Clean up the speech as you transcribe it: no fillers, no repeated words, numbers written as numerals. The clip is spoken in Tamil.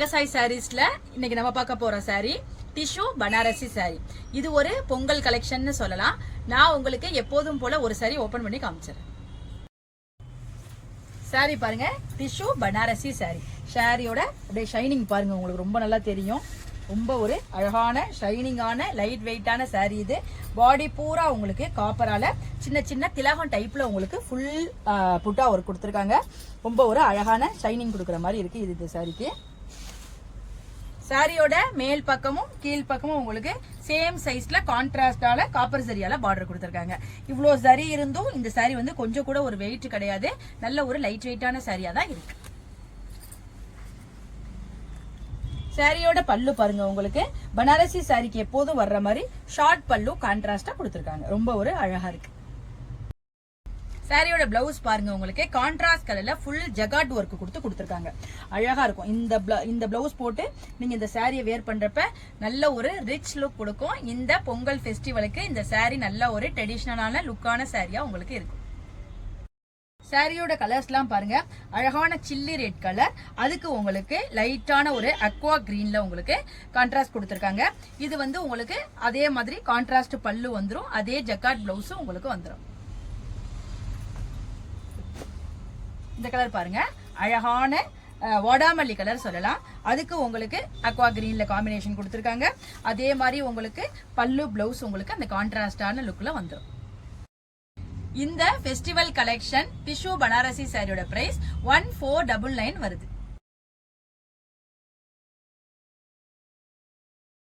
தங்கசாய் சாரீஸ்ல இன்னைக்கு நம்ம பார்க்க போற சாரி டிஷ்யூ பனாரசி சாரி. இது ஒரு பொங்கல் கலெக்ஷன் சொல்லலாம். நான் உங்களுக்கு எப்போதும் போல ஒரு சாரி ஓபன் பண்ணி காமிச்சிடுறேன். சாரி பாருங்க, டிஷ்யூ பனாரசி சாரி. சாரியோட அப்படியே ஷைனிங் பாருங்க, உங்களுக்கு ரொம்ப நல்லா தெரியும். ரொம்ப ஒரு அழகான ஷைனிங்கான லைட் வெயிட்டான சாரி. இது பாடி பூரா உங்களுக்கு காப்பரால சின்ன சின்ன திலகம் டைப்ல உங்களுக்கு ஃபுல் புட்டா ஒர்க் கொடுத்துருக்காங்க. ரொம்ப ஒரு அழகான ஷைனிங் கொடுக்குற மாதிரி இருக்கு இது இந்த சாரிக்கு. சாரியோட மேல் பக்கமும் கீழ் பக்கமும் உங்களுக்கு சேம் சைஸ்ல கான்ட்ராஸ்டால காப்பர் சரியால பார்டர் கொடுத்துருக்காங்க. இவ்வளோ சரி இருந்தும் இந்த சாரி வந்து கொஞ்சம் கூட ஒரு வெயிட் கிடையாது. நல்ல ஒரு லைட் வெயிட்டான சாரியா தான் இருக்கு. சாரியோட பல்லு பாருங்க, உங்களுக்கு பனாரசி சாரிக்கு எப்போதும் வர்ற மாதிரி ஷார்ட் பல்லு கான்ட்ராஸ்டா கொடுத்துருக்காங்க. ரொம்ப ஒரு அழகா இருக்கு. சாரியோட பிளவுஸ் பாருங்க, உங்களுக்கு கான்ட்ராஸ்ட் கலர்ல ஃபுல் ஜகாட் ஒர்க் கொடுத்துருக்காங்க. அழகா இருக்கும். இந்த பிளவுஸ் போட்டு நீங்க இந்த சாரியை வேர் பண்றப்ப நல்ல ஒரு ரிச் லுக் கொடுக்கும். இந்த பொங்கல் ஃபெஸ்டிவலுக்கு இந்த சாரி நல்ல ஒரு ட்ரெடிஷனலான லுக்கான சாரியா உங்களுக்கு இருக்கும். சாரியோட கலர்ஸ்லாம் பாருங்க, அழகான சில்லி ரெட் கலர், அதுக்கு உங்களுக்கு லைட்டான ஒரு அக்வா கிரீன்ல உங்களுக்கு கான்ட்ராஸ்ட் கொடுத்துருக்காங்க. இது வந்து உங்களுக்கு அதே மாதிரி கான்ட்ராஸ்ட் பல்லு வந்துடும். அதே ஜக்காட் பிளவுஸும் உங்களுக்கு வந்துடும். இந்த கலர் பாருங்க, அழகான வாடாமல்லி கலர் சொல்லலாம். அதுக்கு உங்களுக்கு அக்வா கிரீன்ல காம்பினேஷன் கொடுத்துருக்காங்க. அதே மாதிரி உங்களுக்கு பல்லு பிளவுஸ் உங்களுக்கு அந்த கான்ட்ராஸ்டான லுக்ல வந்துடும். இந்த ஃபெஸ்டிவல் கலெக்ஷன் டிஷ்யூ பனாரசி சாரியோட பிரைஸ் 1499 வருது.